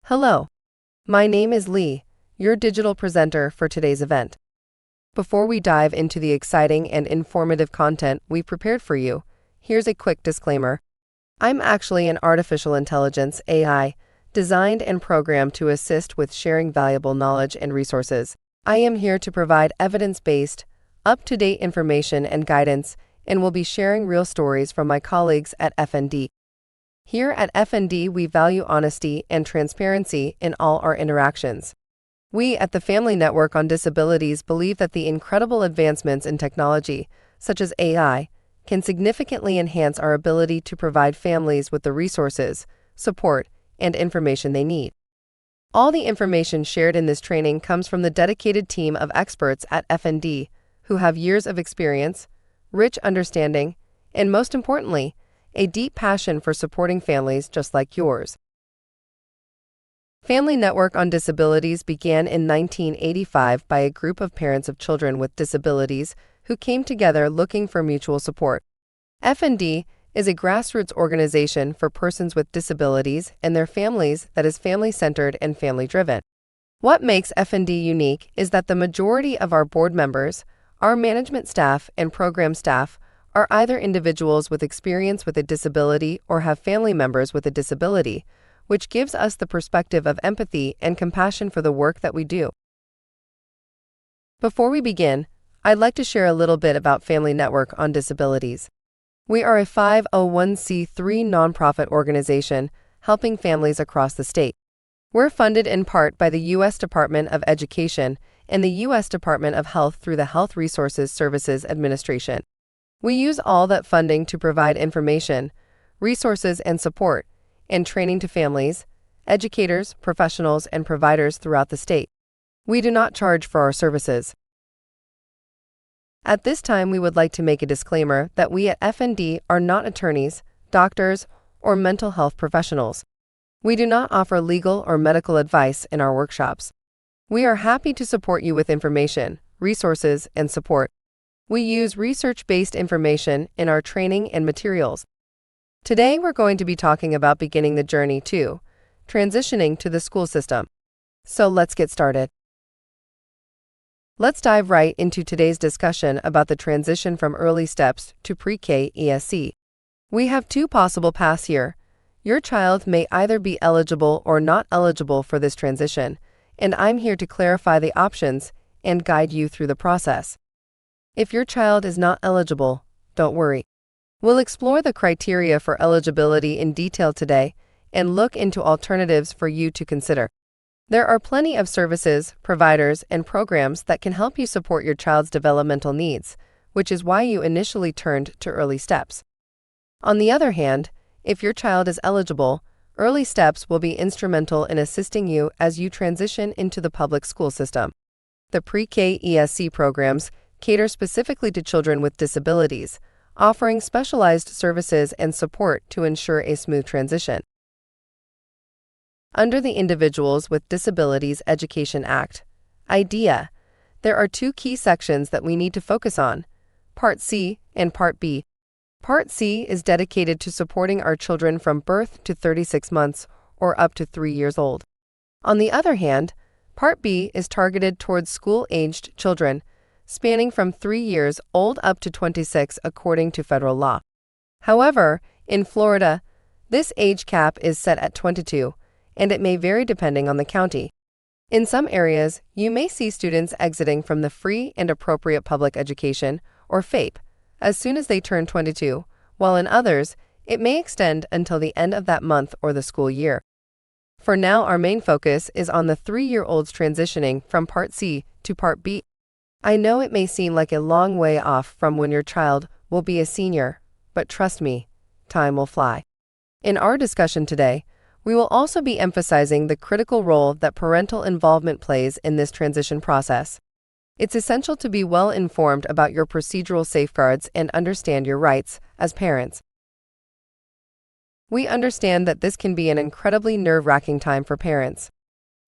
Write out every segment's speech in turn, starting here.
Hello, my name is Lee, your digital presenter for today's event. Before we dive into the exciting and informative content we prepared for you, here's a quick disclaimer. I'm actually an artificial intelligence AI, designed and programmed to assist with sharing valuable knowledge and resources. I am here to provide evidence-based, up-to-date information and guidance, and will be sharing real stories from my colleagues at FND. Here at FND, we value honesty and transparency in all our interactions. We at the Family Network on Disabilities believe that the incredible advancements in technology, such as AI, can significantly enhance our ability to provide families with the resources, support, and information they need. All the information shared in this training comes from the dedicated team of experts at FND who have years of experience, rich understanding, and most importantly, a deep passion for supporting families just like yours. Family Network on Disabilities began in 1985 by a group of parents of children with disabilities who came together looking for mutual support. FND is a grassroots organization for persons with disabilities and their families that is family-centered and family-driven. What makes FND unique is that the majority of our board members, our management staff, and program staff are either individuals with experience with a disability or have family members with a disability, which gives us the perspective of empathy and compassion for the work that we do. Before we begin, I'd like to share a little bit about Family Network on Disabilities. We are a 501c3 nonprofit organization helping families across the state. We're funded in part by the U.S. Department of Education and the U.S. Department of Health through the Health Resources Services Administration. We use all that funding to provide information, resources, and support, and training to families, educators, professionals, and providers throughout the state. We do not charge for our services. At this time, we would like to make a disclaimer that we at FND are not attorneys, doctors, or mental health professionals. We do not offer legal or medical advice in our workshops. We are happy to support you with information, resources, and support. We use research-based information in our training and materials. Today, we're going to be talking about beginning the journey to transitioning to the school system. So let's get started. Let's dive right into today's discussion about the transition from early steps to pre-K ESC. We have two possible paths here. Your child may either be eligible or not eligible for this transition, and I'm here to clarify the options and guide you through the process. If your child is not eligible, don't worry. We'll explore the criteria for eligibility in detail today and look into alternatives for you to consider. There are plenty of services, providers, and programs that can help you support your child's developmental needs, which is why you initially turned to early steps. On the other hand, if your child is eligible, early steps will be instrumental in assisting you as you transition into the public school system. The pre-K ESC programs cater specifically to children with disabilities, offering specialized services and support to ensure a smooth transition. Under the Individuals with Disabilities Education Act, IDEA, there are two key sections that we need to focus on, Part C and Part B. Part C is dedicated to supporting our children from birth to 36 months or up to 3 years old. On the other hand, Part B is targeted towards school-aged children, spanning from 3 years old up to 26 according to federal law. However, in Florida, this age cap is set at 22, and it may vary depending on the county. In some areas, you may see students exiting from the Free and Appropriate Public Education, or FAPE, as soon as they turn 22, while in others, it may extend until the end of that month or the school year. For now, our main focus is on the 3-year-olds transitioning from Part C to Part B. I know it may seem like a long way off from when your child will be a senior, but trust me, time will fly. In our discussion today, we will also be emphasizing the critical role that parental involvement plays in this transition process. It's essential to be well informed about your procedural safeguards and understand your rights as parents. We understand that this can be an incredibly nerve-wracking time for parents.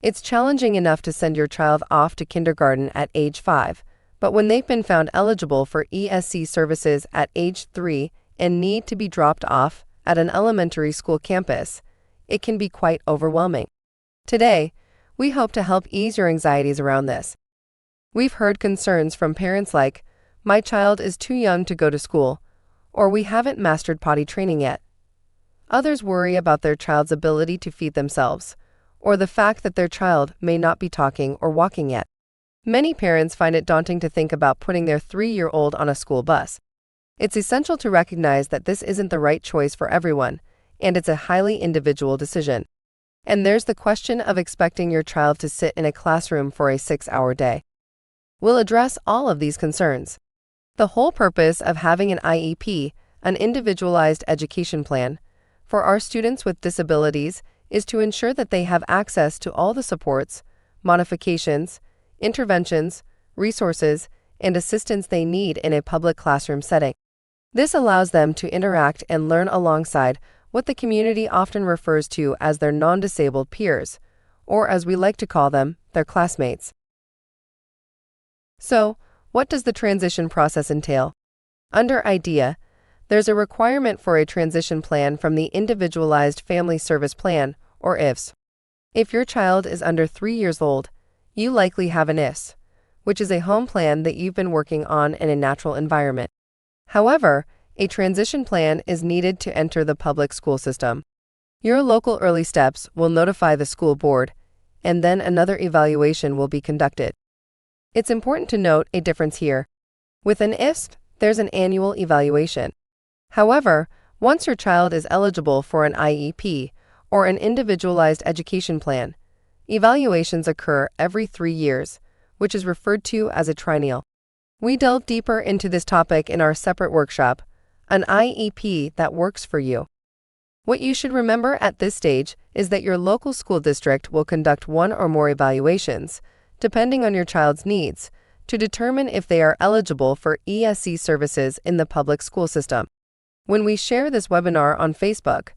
It's challenging enough to send your child off to kindergarten at age 5, but when they've been found eligible for ESC services at age 3 and need to be dropped off at an elementary school campus, it can be quite overwhelming. Today, we hope to help ease your anxieties around this. We've heard concerns from parents like, "My child is too young to go to school," or "We haven't mastered potty training yet." Others worry about their child's ability to feed themselves, or the fact that their child may not be talking or walking yet. Many parents find it daunting to think about putting their 3-year-old on a school bus. It's essential to recognize that this isn't the right choice for everyone, and it's a highly individual decision. And there's the question of expecting your child to sit in a classroom for a 6-hour day. We'll address all of these concerns. The whole purpose of having an IEP, an Individualized Education Plan, for our students with disabilities is to ensure that they have access to all the supports, modifications, interventions, resources, and assistance they need in a public classroom setting. This allows them to interact and learn alongside what the community often refers to as their non-disabled peers, or as we like to call them, their classmates. So, what does the transition process entail? Under IDEA, there's a requirement for a transition plan from the Individualized Family Service Plan, or IFS. If your child is under 3 years old, you likely have an IFS, which is a home plan that you've been working on in a natural environment. However, a transition plan is needed to enter the public school system. Your local early steps will notify the school board, and then another evaluation will be conducted. It's important to note a difference here. With an IFSP, there's an annual evaluation. However, once your child is eligible for an IEP or an Individualized Education Plan, evaluations occur every 3 years, which is referred to as a triennial. We delve deeper into this topic in our separate workshop, An IEP That Works for You. What you should remember at this stage is that your local school district will conduct one or more evaluations, depending on your child's needs, to determine if they are eligible for ESE services in the public school system. When we share this webinar on Facebook,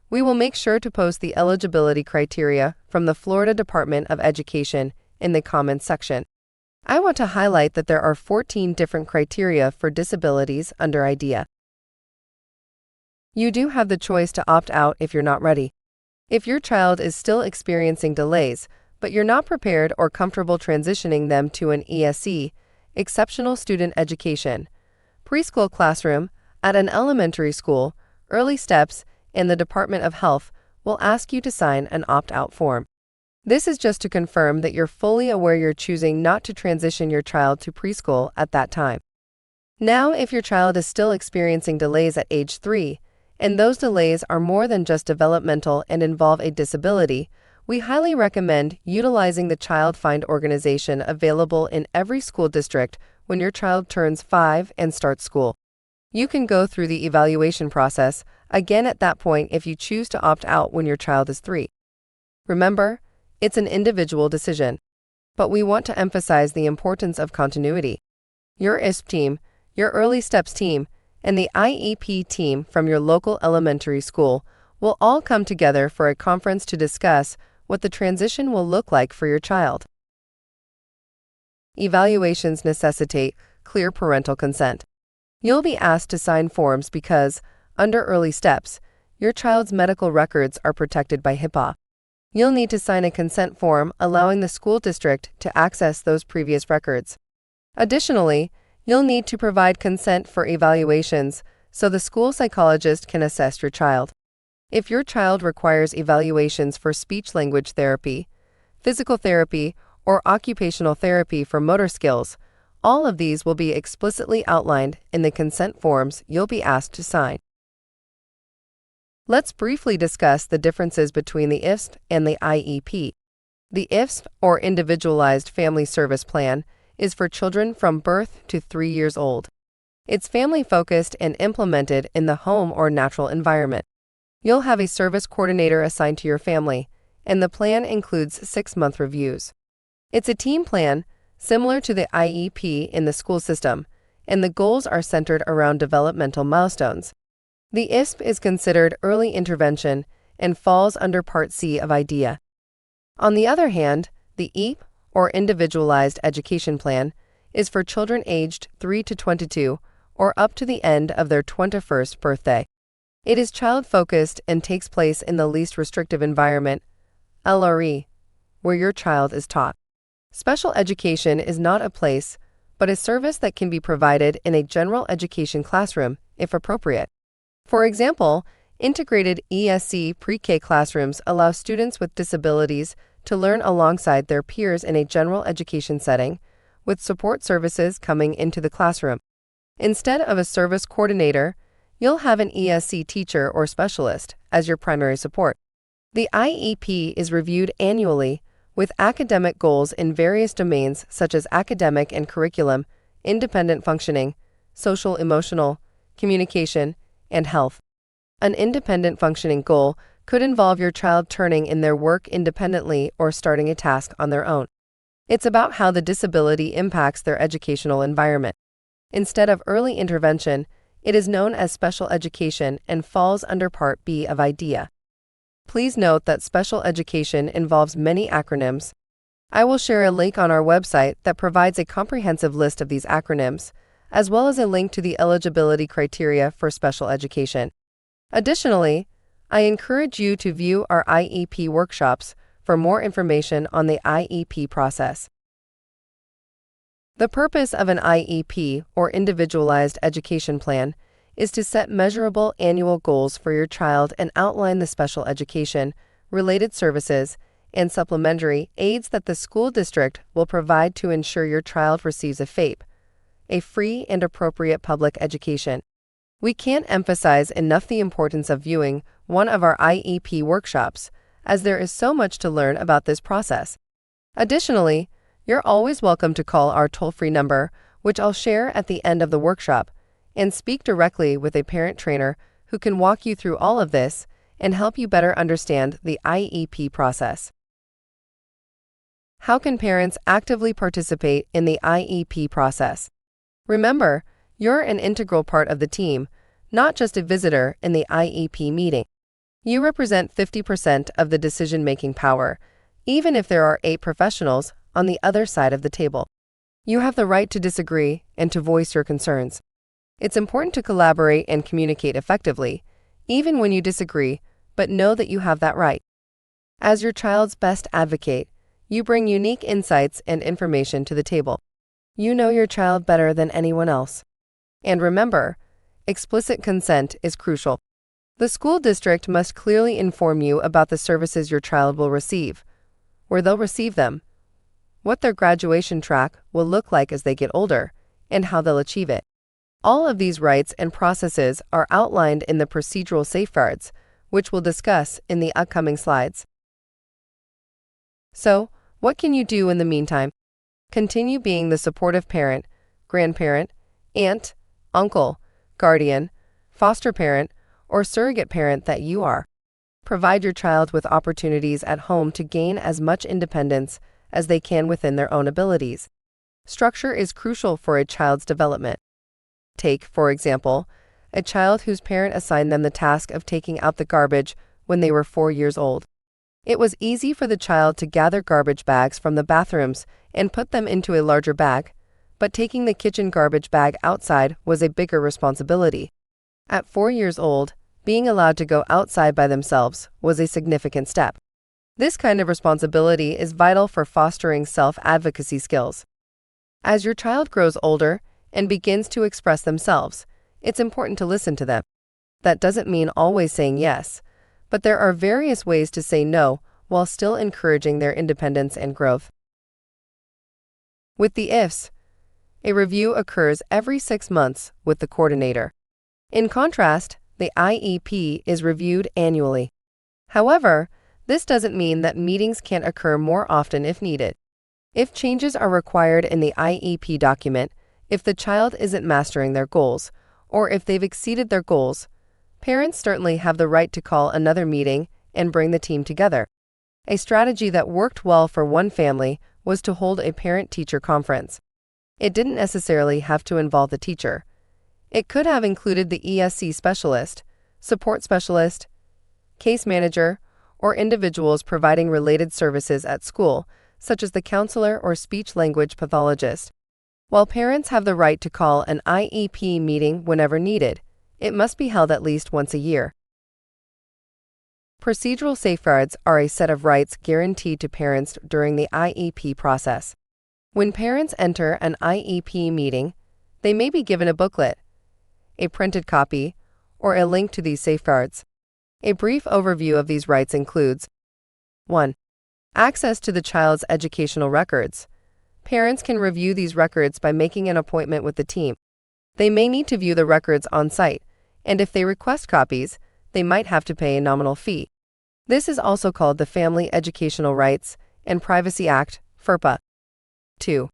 we will make sure to post the eligibility criteria from the Florida Department of Education in the comments section. I want to highlight that there are 14 different criteria for disabilities under IDEA. You do have the choice to opt out if you're not ready. If your child is still experiencing delays, but you're not prepared or comfortable transitioning them to an ESE, exceptional student education, preschool classroom, at an elementary school, early steps, and the Department of Health will ask you to sign an opt-out form. This is just to confirm that you're fully aware you're choosing not to transition your child to preschool at that time. Now, if your child is still experiencing delays at age 3, and those delays are more than just developmental and involve a disability, we highly recommend utilizing the Child Find organization available in every school district when your child turns 5 and starts school. You can go through the evaluation process again at that point if you choose to opt out when your child is 3. Remember, it's an individual decision, but we want to emphasize the importance of continuity. Your ISP team, your Early Steps team, and the IEP team from your local elementary school will all come together for a conference to discuss what the transition will look like for your child. Evaluations necessitate clear parental consent. You'll be asked to sign forms because, under Early Steps, your child's medical records are protected by HIPAA. You'll need to sign a consent form allowing the school district to access those previous records. Additionally, you'll need to provide consent for evaluations so the school psychologist can assess your child. If your child requires evaluations for speech-language therapy, physical therapy, or occupational therapy for motor skills, all of these will be explicitly outlined in the consent forms you'll be asked to sign. Let's briefly discuss the differences between the IFSP and the IEP. The IFSP, or Individualized Family Service Plan, is for children from birth to 3 years old. It's family-focused and implemented in the home or natural environment. You'll have a service coordinator assigned to your family, and the plan includes 6-month reviews. It's a team plan, similar to the IEP in the school system, and the goals are centered around developmental milestones. The ISP is considered early intervention and falls under Part C of IDEA. On the other hand, the EAP, or Individualized Education Plan, is for children aged 3 to 22 or up to the end of their 21st birthday. It is child-focused and takes place in the least restrictive environment, LRE, where your child is taught. Special education is not a place, but a service that can be provided in a general education classroom if appropriate. For example, integrated ESC pre-K classrooms allow students with disabilities to learn alongside their peers in a general education setting, with support services coming into the classroom. Instead of a service coordinator, you'll have an ESC teacher or specialist as your primary support. The IEP is reviewed annually with academic goals in various domains such as academic and curriculum, independent functioning, social emotional, communication, and health. An independent functioning goal could involve your child turning in their work independently or starting a task on their own. It's about how the disability impacts their educational environment. Instead of early intervention, it is known as special education and falls under Part B of IDEA. Please note that special education involves many acronyms. I will share a link on our website that provides a comprehensive list of these acronyms, as well as a link to the eligibility criteria for special education. Additionally, I encourage you to view our IEP workshops for more information on the IEP process. The purpose of an IEP, or Individualized Education Plan, is to set measurable annual goals for your child and outline the special education, related services, and supplementary aids that the school district will provide to ensure your child receives a FAPE, a free and appropriate public education. We can't emphasize enough the importance of viewing one of our IEP workshops, as there is so much to learn about this process. Additionally, you're always welcome to call our toll-free number, which I'll share at the end of the workshop, and speak directly with a parent trainer who can walk you through all of this and help you better understand the IEP process. How can parents actively participate in the IEP process? Remember, you're an integral part of the team, not just a visitor in the IEP meeting. You represent 50% of the decision-making power, even if there are 8 professionals on the other side of the table. You have the right to disagree and to voice your concerns. It's important to collaborate and communicate effectively, even when you disagree, but know that you have that right. As your child's best advocate, you bring unique insights and information to the table. You know your child better than anyone else. And remember, explicit consent is crucial. The school district must clearly inform you about the services your child will receive, where they'll receive them, what their graduation track will look like as they get older, and how they'll achieve it. All of these rights and processes are outlined in the procedural safeguards, which we'll discuss in the upcoming slides. So, what can you do in the meantime? Continue being the supportive parent, grandparent, aunt, uncle, guardian, foster parent, or surrogate parent that you are. Provide your child with opportunities at home to gain as much independence as they can within their own abilities. Structure is crucial for a child's development. Take, for example, a child whose parent assigned them the task of taking out the garbage when they were 4 years old. It was easy for the child to gather garbage bags from the bathrooms and put them into a larger bag, but taking the kitchen garbage bag outside was a bigger responsibility. At 4 years old, being allowed to go outside by themselves was a significant step. This kind of responsibility is vital for fostering self-advocacy skills. As your child grows older and begins to express themselves, it's important to listen to them. That doesn't mean always saying yes, but there are various ways to say no while still encouraging their independence and growth. With the IFSP, a review occurs every 6 months with the coordinator. In contrast, the IEP is reviewed annually. However, this doesn't mean that meetings can't occur more often if needed. If changes are required in the IEP document, if the child isn't mastering their goals, or if they've exceeded their goals, parents certainly have the right to call another meeting and bring the team together. A strategy that worked well for one family was to hold a parent-teacher conference. It didn't necessarily have to involve the teacher. It could have included the ESC specialist, support specialist, case manager, or individuals providing related services at school, such as the counselor or speech-language pathologist. While parents have the right to call an IEP meeting whenever needed, it must be held at least once a year. Procedural safeguards are a set of rights guaranteed to parents during the IEP process. When parents enter an IEP meeting, they may be given a booklet, a printed copy, or a link to these safeguards. A brief overview of these rights includes 1. Access to the child's educational records. Parents can review these records by making an appointment with the team. They may need to view the records on site, and if they request copies, they might have to pay a nominal fee. This is also called the Family Educational Rights and Privacy Act, FERPA. 2.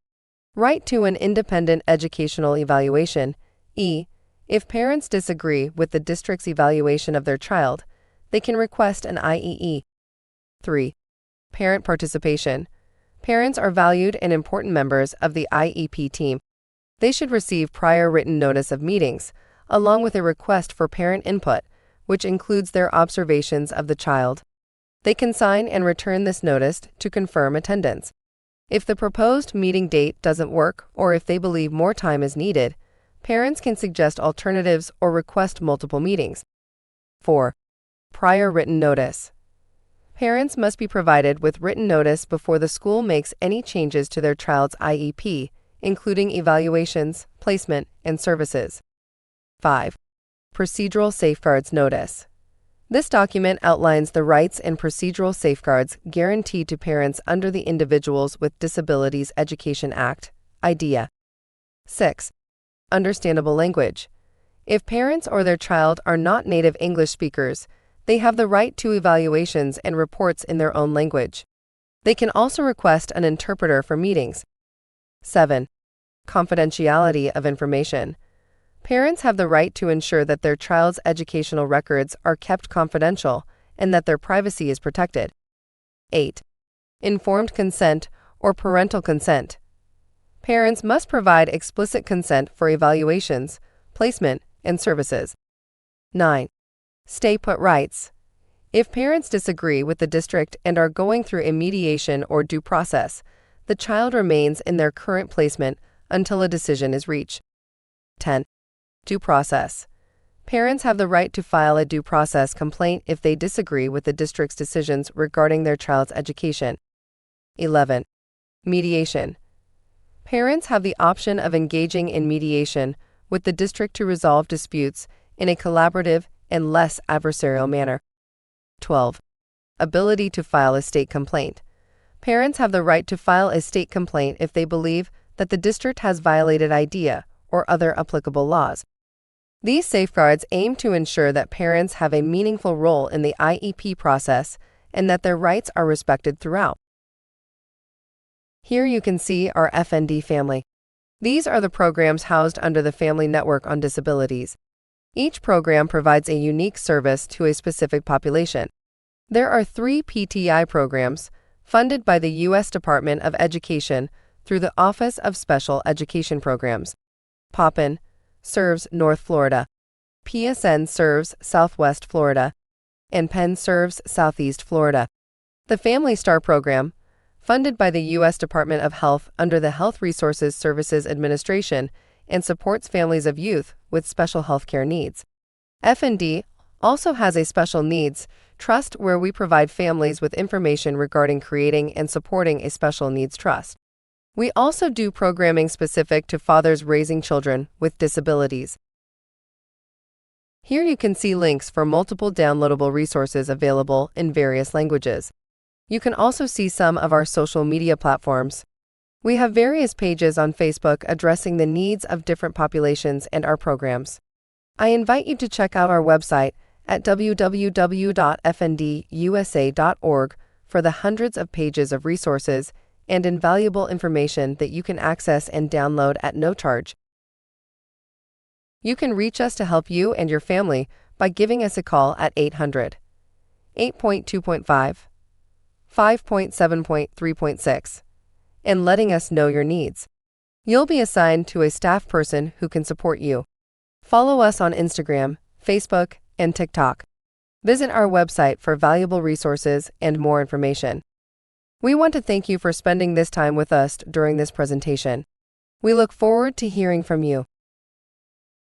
Right to an independent educational evaluation, If parents disagree with the district's evaluation of their child, they can request an IEE. 3. Parent participation. Parents are valued and important members of the IEP team. They should receive prior written notice of meetings, along with a request for parent input, which includes their observations of the child. They can sign and return this notice to confirm attendance. If the proposed meeting date doesn't work or if they believe more time is needed, parents can suggest alternatives or request multiple meetings. 4. Prior written notice. Parents must be provided with written notice before the school makes any changes to their child's IEP, including evaluations, placement, and services. 5. Procedural Safeguards Notice. This document outlines the rights and procedural safeguards guaranteed to parents under the Individuals with Disabilities Education Act, IDEA. 6. Understandable language. If parents or their child are not native English speakers, they have the right to evaluations and reports in their own language. They can also request an interpreter for meetings. 7. Confidentiality of information. Parents have the right to ensure that their child's educational records are kept confidential and that their privacy is protected. 8. Informed consent or parental consent. Parents must provide explicit consent for evaluations, placement, and services. 9. Stay-put rights. If parents disagree with the district and are going through a mediation or due process, the child remains in their current placement until a decision is reached. 10. Due process. Parents have the right to file a due process complaint if they disagree with the district's decisions regarding their child's education. 11. Mediation. Parents have the option of engaging in mediation with the district to resolve disputes in a collaborative and less adversarial manner. 12. Ability to file a state complaint. Parents have the right to file a state complaint if they believe that the district has violated IDEA or other applicable laws. These safeguards aim to ensure that parents have a meaningful role in the IEP process and that their rights are respected throughout. Here you can see our FND family. These are the programs housed under the Family Network on Disabilities. Each program provides a unique service to a specific population. There are 3 PTI programs funded by the U.S. Department of Education through the Office of Special Education Programs. POPN serves North Florida, PSN serves Southwest Florida, and PEN serves Southeast Florida. The Family Star program, funded by the U.S. Department of Health under the Health Resources Services Administration and supports families of youth with special healthcare needs. FND also has a special needs trust where we provide families with information regarding creating and supporting a special needs trust. We also do programming specific to fathers raising children with disabilities. Here you can see links for multiple downloadable resources available in various languages. You can also see some of our social media platforms. We have various pages on Facebook addressing the needs of different populations and our programs. I invite you to check out our website at www.fndusa.org for the hundreds of pages of resources and invaluable information that you can access and download at no charge. You can reach us to help you and your family by giving us a call at 800 8.2.5 5.7.3.6 and letting us know your needs. You'll be assigned to a staff person who can support you. Follow us on Instagram, Facebook, and TikTok. Visit our website for valuable resources and more information. We want to thank you for spending this time with us during this presentation. We look forward to hearing from you.